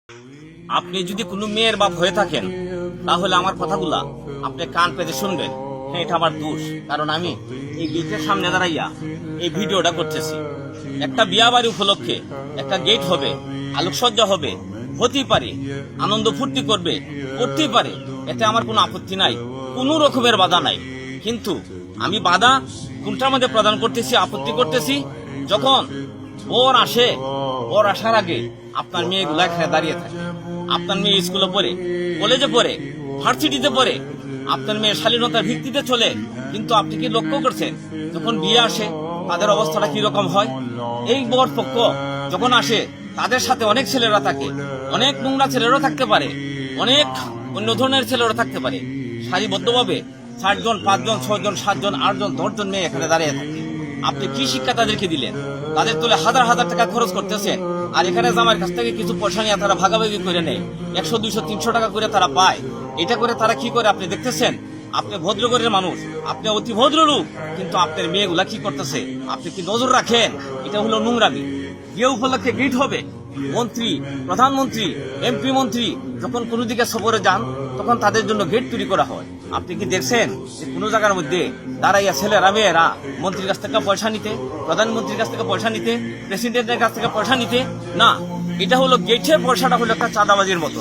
আপনি যদি কোনো মেয়ের বাপ হয়ে থাকেন তাহলে আমার কথাগুলা আপনি কান পেতে শুনবেন। হ্যাঁ, এটা আমার দোষ, কারণ আমি এই গেটের সামনে দাঁড়াইয়া এই ভিডিওটা করতেছি। একটা বিয়া বাড়ি উপলক্ষে একটা গেট হবে, আলোকসজ্জা হবে, হতেই পারে, আনন্দ ফুর্তি করতেই পারে, এতে আমার কোনো আপত্তি নাই, কোনো রকমের বাধা নাই। কিন্তু আমি বাধা কোনটার মধ্যে প্রদান করতেছি, আপত্তি করতেছি, যখন বর আসে, বর আসার আগে আপনার মেয়েগুলা এখানে দাঁড়িয়ে থাকে। আপনার মেয়ে স্কুলে পড়ে, কলেজে পড়ে, ভার্সিটিতে পড়ে, আপনার মেয়ে শালীনতার ভিত্তিতে চলে, কিন্তু আপনি কি লক্ষ্য করছেন যখন বিয়ে আসে তাদের অবস্থাটা কি রকম হয়? এই বর পক্ষ যখন আসে তাদের সাথে অনেক ছেলেরা থাকে, অনেক নোংরা ছেলেরাও থাকতে পারে, অনেক অন্য ধরনের ছেলেরা থাকতে পারে। সারিবদ্ধভাবে 4 জন, 5 জন, 6 জন, 7 জন, 8 জন, 10 জন মেয়ে এখানে দাঁড়িয়ে থাকে। আপনি কি শিক্ষা তাদেরকে দিলেন? তাদের তুলে হাজার হাজার টাকা খরচ করতেছেন, আর এখানে জামাইয়ের কাছ থেকে কিছু পয়সা নিয়ে তারা ভাগাভাগি করে নেয়, 100, 200, 300 টাকা করে তারা পায়। এটা করে তারা কি করে আপনি দেখতেছেন? আপনি ভদ্রঘরের মানুষ, আপনি অতি ভদ্র লোক, কিন্তু আপনার মেয়েগুলা কি করতেছে আপনি কি নজর রাখেন? এটা হলো নোংরামি। বিয়ে উপলক্ষে গিট হবে, মন্ত্রী, প্রধানমন্ত্রী, এমপি মন্ত্রী যখন কোনো দিকে সফরে যান তখন তাদের জন্য গেট তৈরি করা হয়। আপনি কি দেখছেন যে কোনো জায়গার মধ্যে দাঁড়াইয়া ছেলেরা মেয়েরা মন্ত্রীর কাছ থেকে পয়সা নিতে, প্রধানমন্ত্রীর কাছ থেকে পয়সা নিতে, প্রেসিডেন্টের কাছ থেকে পয়সা নিতে? না, এটা হলো গেটের পয়সাটা হলো একটা চাঁদাবাজির মতো।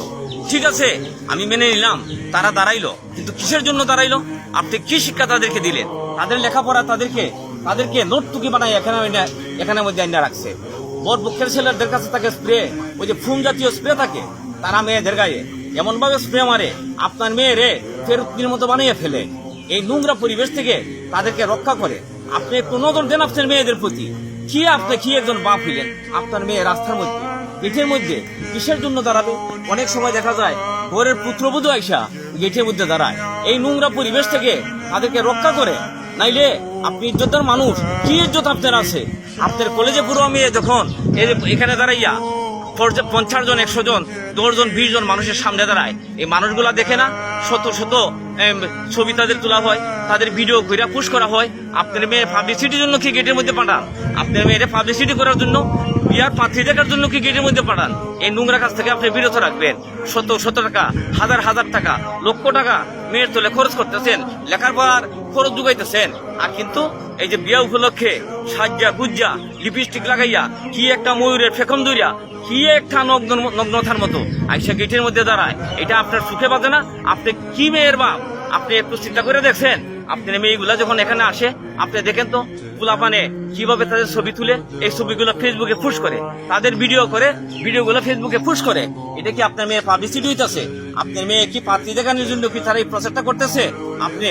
ঠিক আছে, আমি মেনে নিলাম তারা দাঁড়াইলো, কিন্তু কিসের জন্য দাঁড়াইলো? আপনি কি শিক্ষা তাদেরকে দিলেন? তাদের লেখাপড়া তাদেরকে নোটটুকি বানাই এখানে মধ্যে আইনা রাখছে। বর পক্ষের ছেলেদের কাছে থাকে স্প্রে, ওই যে ফুম জাতীয় স্প্রে থাকে, তারা মেয়েদের গায়ে এমন ভাবে স্প্রে মারে আপনার মেয়েরে ফেরতির মতো বানিয়ে ফেলে। এই নোংরা পরিবেশ থেকে তাদেরকে রক্ষা করে আপনি একটু নজর দেন আপনার মেয়েদের প্রতি। আপনি কি একজন বাপ হইলেন? আপনার মেয়ে রাস্তার মধ্যে, গেটের মধ্যে কিসের জন্য দাঁড়াবে? অনেক সময় দেখা যায় ঘরের পুত্রবধূ আইসা গেটের মধ্যে দাঁড়ায়। এই নোংরা পরিবেশ থেকে তাদেরকে রক্ষা করে, নাইলে আপনি ইজ্জতের মানুষ, কি ইজ্জত আপনার আছে? আপনার কলেজে পুরো মেয়ে যখন এখানে দাঁড়াইয়া 50 জন, 100 জন, 10 জন, 20 জন মানুষের সামনে দাঁড়ায়, এই মানুষগুলা দেখে না শত শত ছবি তাদের তোলা হয়, তাদের ভিডিও করে পুশ করা হয়। আপনার মেয়ের পাবলিসিটির জন্য কি গেটের মধ্যে পাঠান? আপনার মেয়ের পাবলিসিটি করার জন্য, বিয়ার পাত্রী দেখার জন্য কি গেটের মধ্যে পাঠান? এই নোংরা কাজ থেকে আপনি বিরত রাখবেন। শত টাকা, হাজার টাকা, লক্ষ টাকা মেয়ের তোলে খরচ করতেছেন, লেখাপড়ার খরচ যোগাইতেছেন, আর কিন্তু এই যে বিয়া উপলক্ষে সাজ্জা গুজ্জা লিপস্টিক লাগাইয়া কি একটা ময়ূরের ফেকম দইরা কি একটা নগ্নতার মতো আইসা গেটের মধ্যে দাঁড়ায়, এটা আপনার চোখে বাজে না? আপনি কি মেয়ের বাপ? আপনি একটু চিন্তা করে দেখছেন? আপনার মেয়েগুলা যখন এখানে আসে আপনি দেখেন তো পোলাপানে কিভাবে তাদের ছবি তুলে এই ছবিগুলো ফেসবুকে পুশ করে, তাদের ভিডিওগুলো ফেসবুকে পুশ করে। এটা কি আপনার মেয়ে পাবলিসিটি হইতেছে? আপনার মেয়ে কি পাত্রী দেখানোর জন্য কি তারা এই প্রচারটা করতেছে? আপনি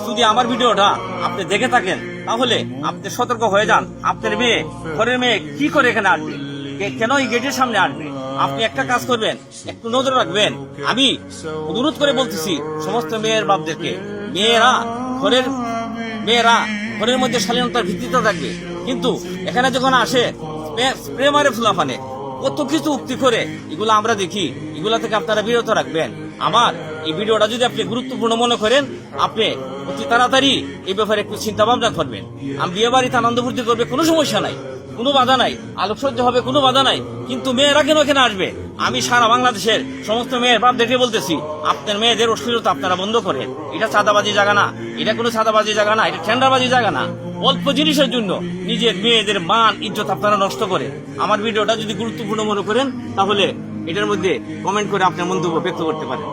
যদি আমার ভিডিওটা আপনি দেখে থাকেন তাহলে আপনি সতর্ক হয়ে যান। আপনার মেয়ে, ঘরের মেয়ে কি করে এখানে আসবে? কেন এই গেটের সামনে আসবে? আপনি একটা কাজ করবেন, একটু নজর রাখবেন। আমি অনুরোধ করে বলতেছি সমস্ত মেয়ের বাপদেরকে, মেয়েরা ঘরের মধ্যে শালীনতার ভিত্তিতে থাকবে, কিন্তু এখানে যখন আসে স্প্রে মারে ফুলাফানে কত কিছু উক্তি করে, এগুলো আমরা দেখি, এগুলা থেকে আপনারা বিরত রাখবেন। আমার এই ভিডিওটা যদি আপনি গুরুত্বপূর্ণ মনে করেন, আপনি অতি তাড়াতাড়ি এই ব্যাপারে একটু চিন্তা ভাবনা করবেন। আমি বিয়ে বাড়িতে আনন্দ ফুর্তি করবে, কোনো সমস্যা নাই, কোনো বাধা নাই, আলোকসজ্জা হবে, কোনো বাধা নাই, কিন্তু মেয়েরা কেন এখানে আসবে? আমি সারা বাংলাদেশের সমস্ত মেয়ের বাপ দেখে বলতেছি, আপনার মেয়েদের অশ্লীলতা আপনারা বন্ধ করেন। এটা চাঁদাবাজি জায়গা না, এটা কোনো চাঁদাবাজি জায়গা না, এটা টেন্ডারবাজি জায়গা না। অল্প জিনিসের জন্য নিজের মেয়েদের মান ইজ্জত আপনারা নষ্ট করে। আমার ভিডিওটা যদি গুরুত্বপূর্ণ মনে করেন তাহলে এটার মধ্যে কমেন্ট করে আপনার মন্তব্য ব্যক্ত করতে পারেন।